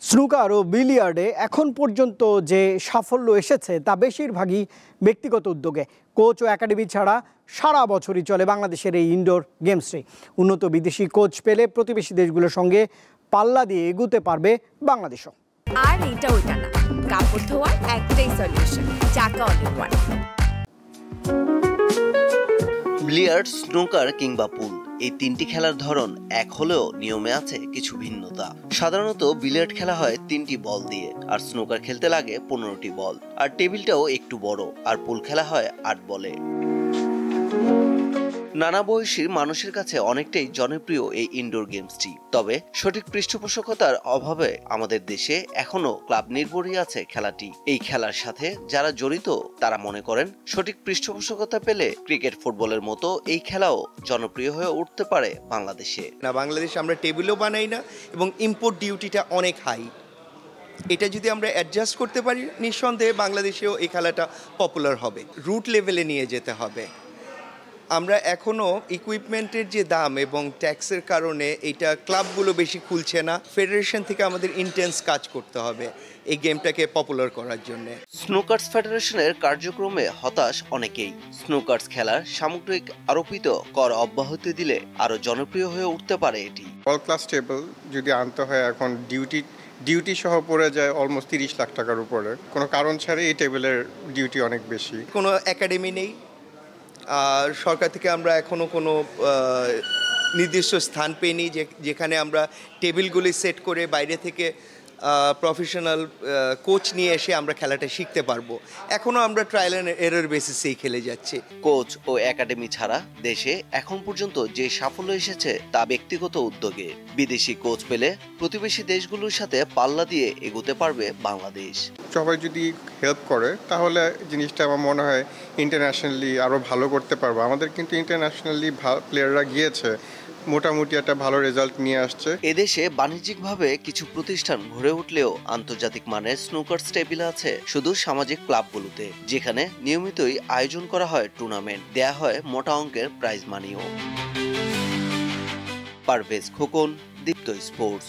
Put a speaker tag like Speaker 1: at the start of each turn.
Speaker 1: Snooker ও বিলিয়ার্ডে এখন পর্যন্ত যে সাফল্য এসেছে তা বেশিরভাগই ব্যক্তিগত উদ্যোগে। কোচ ও একাডেমি ছাড়া সারা বছরই চলে বাংলাদেশের এই ইনডোর গেমসটি। উন্নত বিদেশি কোচ পেলে প্রতিবেশী দেশগুলোর সঙ্গে পাল্লা দিয়ে এগুতে পারবে বাংলাদেশও।
Speaker 2: আর এটা ওইটা না, কাপড় ধোয়ার একটাই সলিউশন, চাকা all in one.
Speaker 3: Billiard, snooker কিংবা পুল, এই তিনটি খেলার ধরন এক হলেও নিয়মে আছে কিছু ভিন্নতা। সাধারণত বিলিয়ার্ড খেলা হয় 3টি বল দিয়ে, আর স্নুকার খেলতে লাগে 15টি বল, আর টেবিলটাও একটু বড়। আর পুল খেলা হয় 8 বলে। নানা বয়সীর মানুষের কাছে অনেকটাই জনপ্রিয় এই ইনডোর গেমসটি। তবে সঠিক পৃষ্ঠপোষকতার অভাবে আমাদের দেশে এখনো ক্লাব নির্ভরই আছে খেলাটি। এই খেলার সাথে যারা জড়িত তারা মনে করেন সঠিক পৃষ্ঠপোষকতা পেলে ক্রিকেট, ফুটবলের মতো এই খেলাও জনপ্রিয় হয়ে উঠতে পারে বাংলাদেশে।
Speaker 4: বাংলাদেশে আমরা টেবিলও বানাই না এবং ইম্পোর্ট ডিউটিটা অনেক হাই। এটা যদি আমরা অ্যাডজাস্ট করতে পারি, নিঃসন্দেহে বাংলাদেশেও এই খেলাটা পপুলার হবে। রুট লেভেলে নিয়ে যেতে হবে। আমরা এখনও ইকুইপমেন্টের যে দাম এবং ট্যাক্সের কারণে এইটা ক্লাবগুলো বেশি খুলছে না। ফেডারেশন থেকে আমাদের ইন্টেন্স কাজ করতে হবে এই গেমটাকে পপুলার করার জন্য।
Speaker 3: স্নুকার্স ফেডারেশনের কার্যক্রমে হতাশ অনেকেই। স্নুকার্স খেলার সামগ্রিক আরোপিত কর অব্যাহতি দিলে আরো জনপ্রিয় হয়ে উঠতে পারে এটি।
Speaker 5: অল ক্লাস টেবল যদি আনতে হয়, এখন ডিউটি সহ পড়ে যায় অলমোস্ট 30 লাখ টাকার উপরে। কোনো কারণ ছাড়াই এই টেবিলের ডিউটি অনেক বেশি।
Speaker 4: কোনো একাডেমি নেই, আর সরকার থেকে আমরা এখনও কোনো নির্দিষ্ট স্থান পেইনি যেখানে আমরা টেবিলগুলি সেট করে বাইরে থেকে প্রফেশনাল কোচ নিয়ে এসে আমরা খেলাটা শিখতে পারবো। এখনও আমরা ট্রায়াল অ্যান্ড এরর বেসিসেই খেলে যাচ্ছি।
Speaker 3: কোচ ও একাডেমি ছাড়া দেশে এখন পর্যন্ত যে সাফল্য এসেছে তা ব্যক্তিগত উদ্যোগে। বিদেশি কোচ পেলে প্রতিবেশী দেশগুলোর সাথে পাল্লা দিয়ে এগোতে পারবে বাংলাদেশ।
Speaker 5: সবাই যদি হেল্প করে তাহলে জিনিসটা আমার মনে হয় ইন্টারন্যাশনালি আরও ভালো করতে পারবো। আমাদের কিন্তু ইন্টারন্যাশনালি প্লেয়াররা গিয়েছে, মোটামুটি একটা ভালো রেজাল্ট নিয়ে আসছে।
Speaker 3: এদেশে বাণিজ্যিকভাবে কিছু প্রতিষ্ঠান গড়ে উঠলেও আন্তর্জাতিক মানের স্নুকার্স টেবিল আছে শুধু সামাজিক ক্লাবগুলোতে, যেখানে নিয়মিতই আয়োজন করা হয় টুর্নামেন্ট, দেয়া হয় মোটা অঙ্কের প্রাইজ মানিও। পারভেজ খোকন, দীপ্ত স্পোর্টস।